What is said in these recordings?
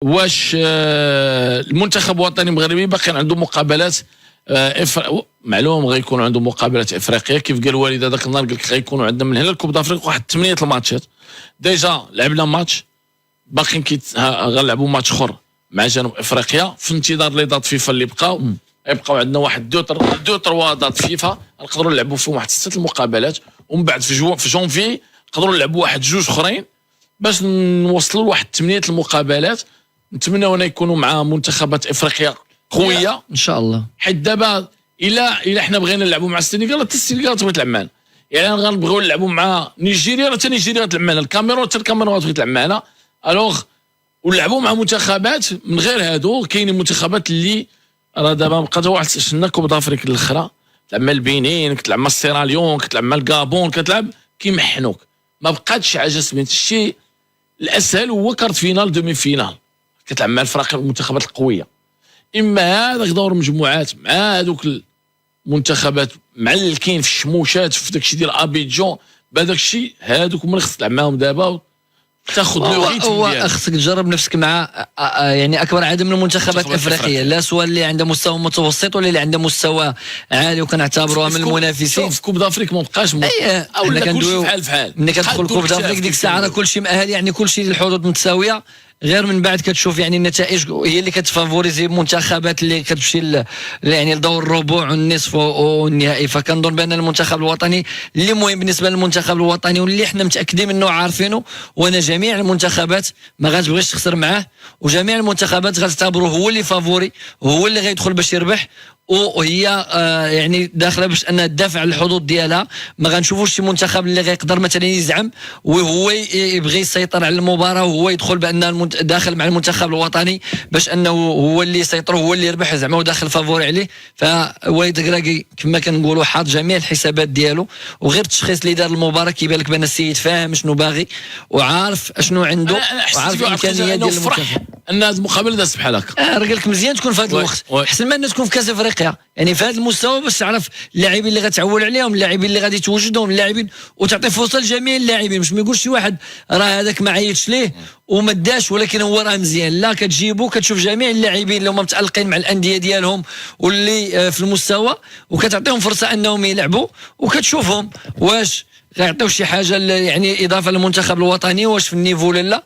واش المنتخب الوطني المغربي باقي عنده مقابلات معلوم غيكون عنده مقابلات افريقيه كيف قال الوالد هذاك النهار، قال لك غيكونوا عندنا من هنا الكوب دافريك واحد 8 الماتشات. ديجا لعبنا ماتش، باقي غنلعبوا ماتش اخر مع جنوب افريقيا في انتظار لي دات فيفا اللي يبقاو عندنا واحد دو تروا دات فيفا نقدروا نلعبوا فيهم واحد 6 المقابلات، ومن بعد في جونفي نقدروا نلعبوا واحد 2 اخرين باش نوصلوا لواحد 8 المقابلات. نتمنى ان يكونوا مع منتخبات افريقيا قويه ان شاء الله، حيت دابا الا حنا بغينا نلعبوا مع السنغال حتى السنغال تبغي تلعب معنا، يعني غنبغيو نلعبوا مع نيجيريا حتى نيجيريا تلعب معنا، الكاميرون حتى الكاميرون تبغي تلعب معنا. الوغ ونلعبوا مع منتخبات من غير هادو، كاينين منتخبات اللي راه دابا بقات واحد شفنا كوب دافريك الاخرى تلعب مع البنين، كتلعب مع السيراليون، كتلعب مع الكابون، كتلعب كيمحنوك، ما بقاتش حاجه سميت الشيء الاسهل هو كارت فينال دومي فينال، كتلعب مع الفرق المنتخبات القويه. اما هذاك دور مجموعات مع هذوك المنتخبات معلكين في الشموشات في داكشي ديال ابيجون، بهذاك الشيء هذوك هما اللي خصك تلعب معاهم دابا تاخذ لو ريتم. خصك تجرب نفسك مع يعني اكبر عدد من المنتخبات الافريقيه، لا سواء اللي عنده مستوى متوسط ولا اللي عنده مستوى عالي وكنعتبروها من المنافسين. في كوب دافريك ما بقاش ولا كندويو بحال بحال ملي كتدخل كوب دافريك ديك الساعه راه كلشي مأهل، يعني كلشي الحدود متساويه، غير من بعد كتشوف يعني النتائج هي اللي كتفافوريزي المنتخبات اللي كتمشي يعني لدور الربع والنصف والنهائي. فكنظن بان المنتخب الوطني اللي مهم بالنسبه للمنتخب الوطني واللي حنا متاكدين منه عارفينه، وانا جميع المنتخبات ما غاتبغيش تخسر معاه، وجميع المنتخبات غتعتبروه هو اللي فافوري، هو اللي غيدخل باش يربح، وهي يعني داخله باش انها تدافع على الحظوظ ديالها. ما غنشوفوش شي منتخب اللي غيقدر مثلا يزعم وهو يبغي يسيطر على المباراه وهو يدخل بان داخل مع المنتخب الوطني باش انه هو اللي يسيطر وهو اللي يربح زعما وداخل فافوري عليه. فوالد كراكي كما كنقولوا حاط جميع الحسابات ديالو، وغير التشخيص اللي دار المباراه كيبان لك بان السيد فاهم شنو باغي وعارف اشنو عنده وعارف الامكانيات ديال المنتخب. ان هذه المقابله دازت بحال هكا راه قال لك مزيان تكون في هذا الوقت احسن ما انها تكون في كاس افريقيا، يعني في هذا المستوى باش تعرف اللاعبين اللي غتعول عليهم، اللاعبين اللي غادي توجدهم، اللاعبين وتعطي فرصه لجميع اللاعبين، باش ما يقولش شي واحد راه هذاك ما عيطش ليه وما داش ولكن هو راه مزيان. لا، كتجيبو كتشوف جميع اللاعبين اللي هما متالقين مع الانديه ديالهم واللي في المستوى وكتعطيهم فرصه انهم يلعبوا، وكتشوفهم واش غيعطيو شي حاجه يعني اضافه للمنتخب الوطني واش في النيفو ولا لا.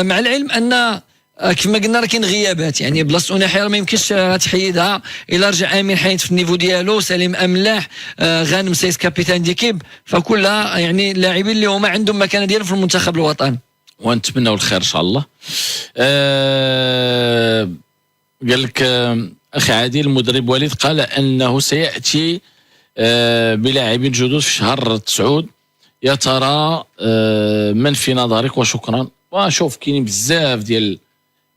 مع العلم ان كما قلنا راه كاين غيابات، يعني بلاصه ناحيه ما يمكنش تحيدها الا رجع امين حيد في النيفو ديالو، سليم املاح، غانم سيس كابيتان ديكيب، فكلها يعني اللاعبين اللي هما عندهم مكانه ديالهم في المنتخب الوطني، ونتمنوا الخير ان شاء الله. قال لك اخي عادل المدرب وليد قال انه سياتي بلاعبين جدد في شهر 9. يا ترى من في نظرك؟ وشكرا. وشوف كاينين بزاف ديال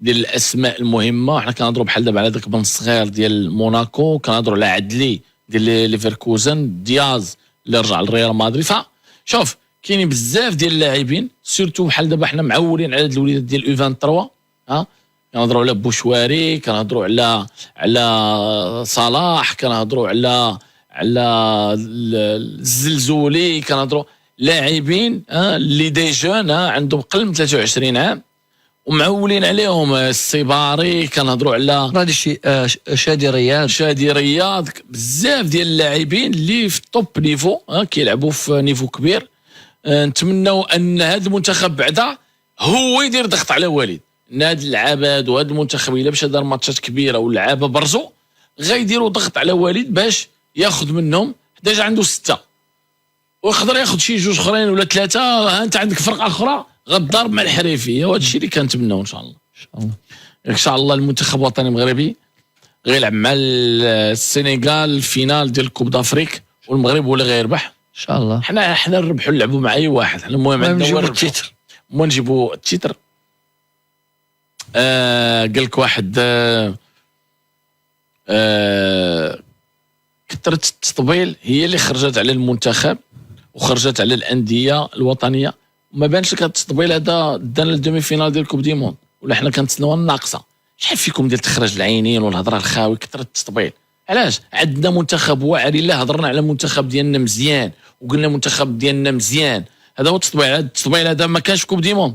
الاسماء المهمه، حنا كنهضروا بحال دابا على داك بن صغير ديال موناكو، كنهضروا على عدلي ديال ليفركوزن، دياز اللي رجع لريال مدريد. فشوف كاينين بزاف ديال اللاعبين سيرتو بحال دابا حنا معولين على هاد الوليدات ديال يو 23 كنهضروا على بوشواري، كنهضروا على صلاح، كنهضروا على الزلزولي، كنهضروا لاعبين اللي دي جون عندهم قل من 23 عام ومعولين عليهم. السيباري، كنهضروا على هذا شادي رياض، بزاف ديال اللاعبين اللي في التوب نيفو كيلعبوا في نيفو كبير. نتمنوا ان هذا المنتخب بعدا هو يدير ضغط على والد، ان هاد العباد وهاد المنتخب الا مشى دار ماتشات كبيره واللعابه برزوا غيديروا ضغط على والد باش ياخذ منهم. ديجا عنده 6 ويقدر ياخذ شي 2 اخرين ولا 3. انت عندك فرقه اخرى غتضارب مع الحريفيه، وهذا الشيء اللي كنتمناو ان شاء الله. ان شاء الله المنتخب الوطني المغربي غيلعب مع السنغال الفينال ديال كوب دافريك، والمغرب هو اللي غيربح ان شاء الله. حنا نربحوا نلعبوا مع اي واحد، حنا المهم عندنا نجيبوا التيتر، نجيبوا التيتر. قال لك واحد كثرة التطبيل هي اللي خرجت على المنتخب وخرجت على الانديه الوطنيه، وما بانش لك التطبيل هذا دانا للدومي فينال ديال كوب دي موند، ولا حنا كنتسناوها ناقصه. شحال فيكم ديال تخرج العينين والهضره الخاوي، كثرة التطبيل علاش؟ عندنا منتخب واعر، الا هضرنا على المنتخب ديالنا مزيان وقلنا المنتخب ديالنا مزيان، هذا هو التطبيل. التطبيل هذا ما كانش في كوب دي موند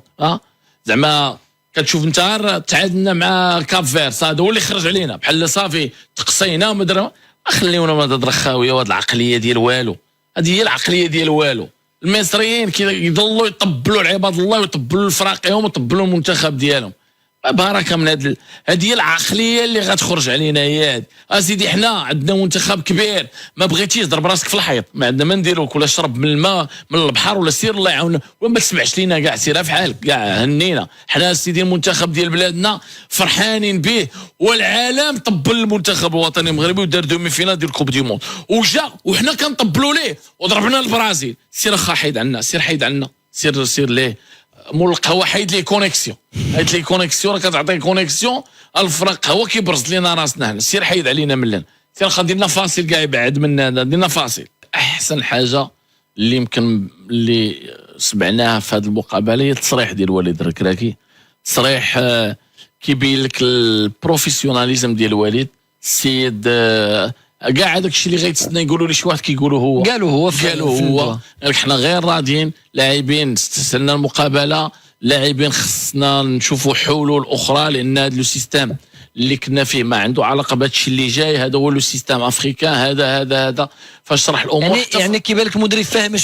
زعما كتشوف انت تعادلنا مع كاب فير، هذا هو اللي خرج علينا بحال صافي تقصينا وما درنا. خليونا ما تدرخاويه وهاد العقليه ديال والو، هذه هي العقليه ديال والو. المصريين كيضلوا يطبلوا لعباد الله ويطبلوا لفراقهم ويطبلوا المنتخب ديالهم. بركه من هذه هي العقليه اللي غتخرج علينا. هي هذه اسيدي، حنا عندنا منتخب كبير، ما بغيتيش ضرب راسك في الحيط، ما عندنا ما نديروك، ولا شرب من الماء من البحر، ولا سير الله يعاوننا، وما تسمعش لينا كاع، سير في حالك كاع، هنينا. حنا سيدي المنتخب ديال بلادنا فرحانين به، والعالم طبل المنتخب الوطني المغربي ودار دومي فينال ديال الكوب دي موند وجا، وحنا كنطبلوا ليه وضربنا البرازيل. سير اخا حيد عنا، سير حيد عنا، سير ليه مول القهوه، حيد لي كونيكسيون، حيد لي كونيكسيون، راه كتعطي كونيكسيون الفرق، هو كيبرز لينا راسنا هنا. سير حيد علينا من لنا، سير خا ديرنا فاصل كاع يبعد منا، ديرنا فاصل. احسن حاجه اللي يمكن اللي سمعناها في هذه المقابله هي التصريح ديال وليد الركراكي. تصريح كيبين لك البروفيسيوناليزم ديال وليد السيد. كاع هذاك الشيء اللي غيتسنى يقولوا لي شي واحد كيقولوا هو قالوا هو حنا غير راضيين. لاعبين استسلنا المقابله، لاعبين خصنا نشوفوا حلول اخرى، لان هذا لو سيستيم اللي كنا فيه ما عنده علاقه بهذا الشيء اللي جاي. هذا هو لو سيستيم افريكان، هذا فاش شرح الامور يعني كيبان لك المدرب فاهم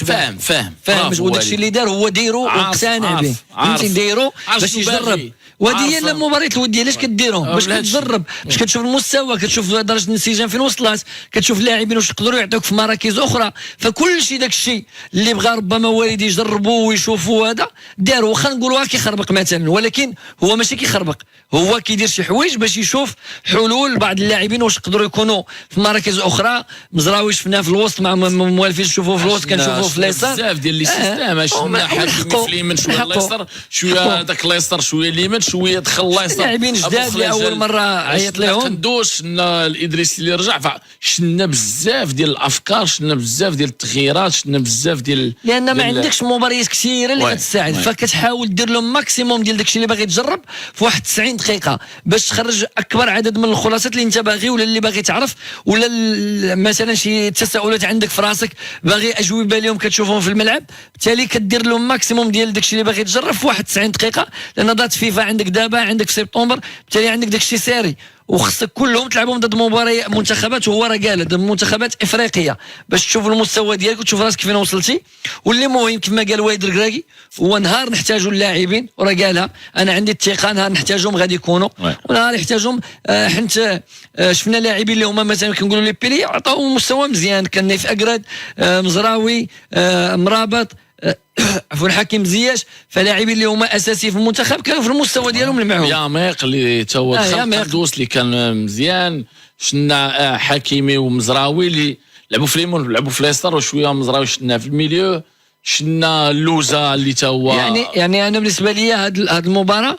وداك الشيء اللي دار هو دايرو واقتنع به، فهمتي، دايرو باش يجرب. وهذه هي المباريات الوديه علاش كديرهم؟ باش كتجرب، باش كتشوف المستوى، كتشوف درجه الانسجام فين وصلت، كتشوف اللاعبين واش يقدروا يعطيوك في مراكز اخرى. فكل شيء داك الشيء اللي بغى ربما والد يجربوا ويشوفوا هذا داروا. واخا نقولوا كيخربق مثلا، ولكن هو ماشي كيخربق، هو كيدير شي حوايج باش يشوف حلول بعض اللاعبين واش يقدروا يكونوا في مراكز اخرى. مزراوي شفناه في الوسط مع موالفين، نشوفوه في الوسط، كنشوفوه في اليسار بزاف ديال لي سيستيم. شفنا حاكمي في اليمين شويه اليسار، شويه هذاك اليسار شويه اليمين، شويه دخل اليسار. لاعبين جداد لاول مره عيط لهم قندوش، شفنا الادريسي اللي رجع، فشنا بزاف ديال الافكار، شنا بزاف ديال التغييرات، شنا بزاف ديال لان ما عندكش مباريات كثيره اللي كتساعد، فكتحاول دير لهم ماكسيموم ديال داكشي اللي باغي تجرب في واحد 90 دقيقه باش تخرج اكبر عدد من الخلاصات اللي انت باغي ولا اللي باغي تعرف، ولا مثلا شي تساؤلات عندك في راسك باغي اجوبه لهم كتشوفهم في الملعب. بالتالي كدير لهم ماكسيموم ديال داكشي اللي باغي تجرب في واحد 90 دقيقه، لان دات فيفا عندك دابا، عندك في سبتمبر، بالتالي عندك داكشي ساري، وخصك كلهم تلعبهم ضد مباريات منتخبات، وهو راه قال ضد منتخبات افريقيه باش تشوف المستوى ديالك وتشوف راسك فين وصلتي. واللي مهم كما قال والد الكراكي هو نهار نحتاجوا اللاعبين، وراه قالها انا عندي الثقه، نهار نحتاجهم غادي يكونوا، ونهار يحتاجهم حنت شفنا لاعبين اللي هما مثلا كنقولوا لي بيلي عطاو مستوى مزيان، كان نايف اكراد، مزراوي، مرابط، عفوا حكيم زياش، فلاعبين اللي هما اساسي في المنتخب كانوا في المستوى ديالهم المعهود. ياميق اللي تا هو قندوس اللي كان مزيان، شنا حكيمي ومزراوي اللي لعبوا في اليمين لعبوا في اليسار، وشويه مزراوي شنا في الميليو، شنا اللوزه اللي تا هو يعني انا بالنسبه لي هذه المباراه،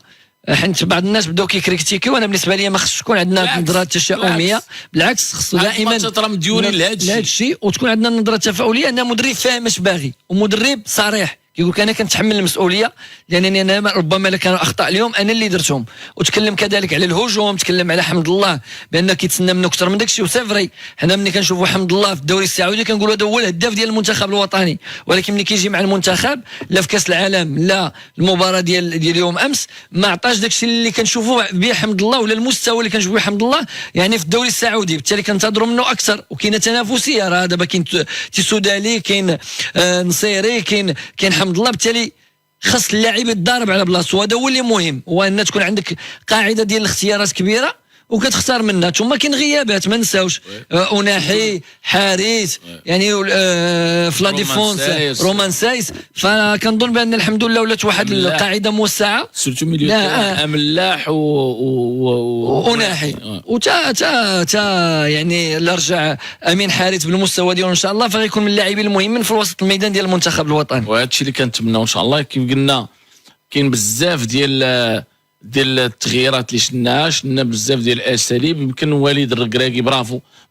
حيت بعض الناس بداو كيكريتيكيو، وانا بالنسبه لي ما خصش تكون عندنا نظره تشاؤميه، بالعكس خصو دائما مديونين لهذا الشيء، وتكون عندنا نظره تفاؤليه ان مدرب فاهم اش باغي، ومدرب صريح كيقول لك انا كنتحمل المسؤوليه لانني انا ربما الا كانوا اخطاء اليوم انا اللي درتهم. وتكلم كذلك على الهجوم، تكلم على حمد الله بان كيتسنى منه اكثر من داكشي، وسافري حنا ملي كنشوفوا حمد الله في الدوري السعودي كنقولوا هذا هو الهداف ديال المنتخب الوطني، ولكن ملي كيجي مع المنتخب لا في كاس العالم لا المباراه ديال اليوم امس ما عطاش داكشي اللي كنشوفوا به حمد الله، ولا المستوى اللي كنشوفوا به حمد الله يعني في الدوري السعودي. بالتالي كنتظروا منه اكثر، وكاينه تنافسيه، راه دابا كاين تيسودالي، كاين نصيري، كاين حمد الله. بالتالي خاص اللاعب يتضارب على بلاصتو، هذا هو اللي مهم، هو ان تكون عندك قاعده ديال الاختيارات كبيره وكتختار منها. ثم كاين غيابات ما نساوش، أناحي، حارس، يعني في لا ديفونس رومان سايس، فكنظن بان الحمد لله ولات واحد القاعده موسعه، سيرتو مليون املاح وناحي تا يعني اللي رجع امين حارث بالمستوى ديالو ان شاء الله، فغيكون من اللاعبين المهمين في وسط الميدان ديال المنتخب الوطني. وهذا الشيء اللي كنتمناو ان شاء الله. كيف قلنا كاين بزاف ديال التغييرات اللي شنا بزاف ديال الاساليب. يمكن وليد الركراكي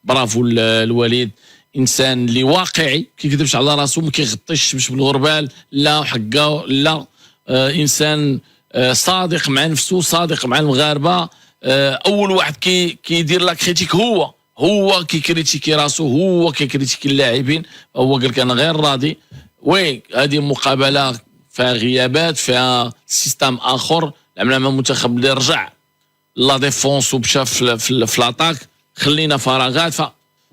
برافو الوليد، انسان اللي واقعي كيكذبش على راسو، ما كيغطيش باش بالغربال، لا حقه لا، انسان صادق مع نفسه، صادق مع المغاربه. اول واحد كيدير لا كريتيك هو كيكريتيكي راسو، هو كيكريتيكي اللاعبين. هو قال لك انا غير راضي، وي هذه مقابله فيها غيابات، فيها سيستم اخر، لعبنا مع منتخب اللي رجع لا ديفونس ومشى في لاطاك، خلينا فراغات.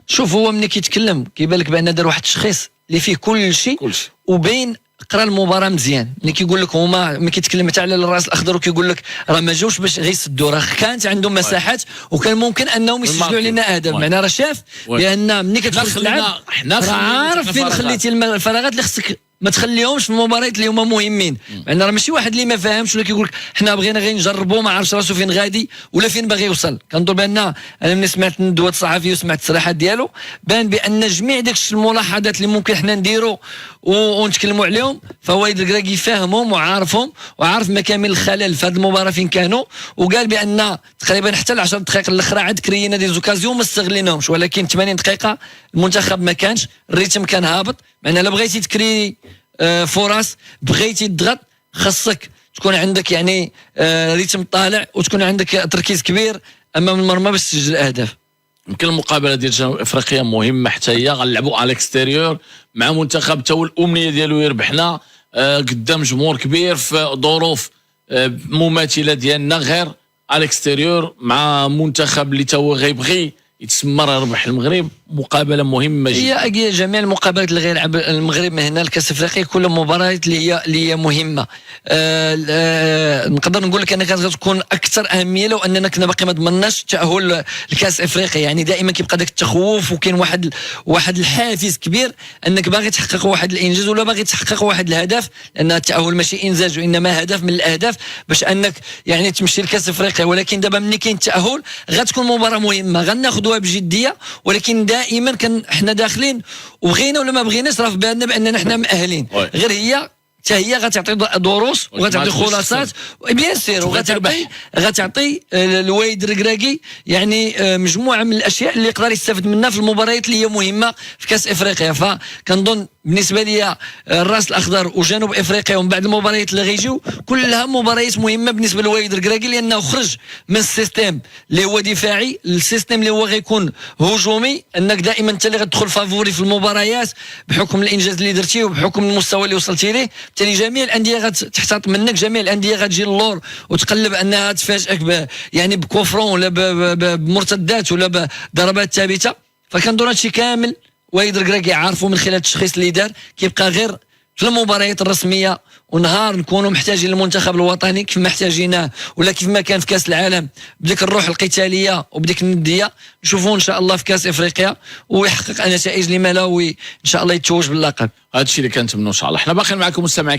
شوف هو ملي كيتكلم كيبان لك بان دار واحد التشخيص اللي فيه كل شيء وبين قرا المباراه مزيان. ملي كيقول لك هما ملي كيتكلم حتى على الراس الاخضر وكيقول لك راه ما جاوش باش غيسدوا، راه كانت عندهم مساحات وكان ممكن انهم يسجلوا علينا اهداف. معناها راه شاف بان ملي كتدخل تلعب راه عارف فين خليتي الفراغات اللي خصك ما تخليهمش في المباريات اللي هما مهمين. معناتها راه ماشي واحد اللي ما فاهمش ولا كيقول لك حنا بغينا غير نجربوا، ما عرفش راسو فين غادي ولا فين باغي يوصل. كنظن بان انا ملي سمعت الندوه الصحفيه وسمعت التصريحات ديالو بان بان جميع داك الملاحظات اللي ممكن حنا نديروا ونتكلموا عليهم فوايد الكراكي فاهمهم وعارفهم وعارف مكامن الخلل في هذه المباراه فين كانوا، وقال بان تقريبا حتى ال10 دقائق الاخرى عاد كرينا دي زوكازيون ما استغليناهمش، ولكن 80 دقيقه المنتخب ما كانش، الريتم كان هابط. معناها الا بغيتي تكري فرص بغيتي تضغط خاصك تكون عندك يعني ريتم طالع وتكون عندك تركيز كبير امام المرمى باش تسجل اهداف. يمكن المقابله ديال جنوب افريقيا مهمه حتى هي، غنلعبوا على الاكستيريور مع منتخب تا هو الامنيه ديالو يربحنا قدام جمهور كبير في ظروف مماثله ديالنا غير على الاكستيريور مع منتخب اللي تا هو غيبغي يتسمر يربح المغرب. مقابله مهمه جدا. هي جميع المقابلات اللي غيلعب المغرب من هنا الكاس الافريقي كل مباريات اللي هي مهمه. نقدر نقول لك انها كانت غتكون اكثر اهميه لو اننا كنا باقي ما ضمناش تاهل الكاس الافريقي. يعني دائما كيبقى داك التخوف وكاين واحد الحافز كبير انك باغي تحقق واحد الانجاز ولا باغي تحقق واحد الهدف، لان التاهل ماشي انجاز وانما هدف من الاهداف باش انك يعني تمشي لكاس افريقيا. ولكن دابا ملي كاين التاهل غتكون مباراه مهمه غناخذوها بجديه، ولكن دائما كان حنا داخلين وبغينا ولا ما بغيناش راه في بالنا باننا حنا مأهلين. غير هي حتى هي غتعطي دروس وغتعطي خلاصات بيان سير وغتعطي الوايد الركراكي يعني مجموعه من الاشياء اللي يقدر يستافد منها في المباريات اللي هي مهمه في كاس افريقيا. فكنظن بالنسبه لي الراس الاخضر وجنوب افريقيا ومن بعد المباريات اللي غيجيو كلها مباريات مهمه بالنسبه للوايد الركراكي، لانه خرج من السيستم اللي هو دفاعي للسيستم اللي هو غيكون هجومي، انك دائما انت اللي غتدخل فافوري في المباريات بحكم الانجاز اللي درتي وبحكم المستوى اللي وصلتي ليه. بالتالي جميع الانديه غتحتاط منك، جميع الانديه غتجي اللور وتقلب انها تفاجئك يعني بكوفرون ولا بمرتدات ولا بضربات ثابته. فكنظن هادشي كامل وايد الركراكي عارفوا من خلال التشخيص اللي دار. كيبقى غير في المباريات الرسميه ونهار نكونوا محتاجين المنتخب الوطني كيف ما احتاجيناه ولا كيف ما كان في كاس العالم بديك الروح القتاليه وبديك النديه، نشوفوه ان شاء الله في كاس افريقيا ويحقق نتائج لما لا ان شاء الله يتوج باللقب. هذا الشيء اللي كنتمنوا ان شاء الله. احنا باقيين معكم مستمعين.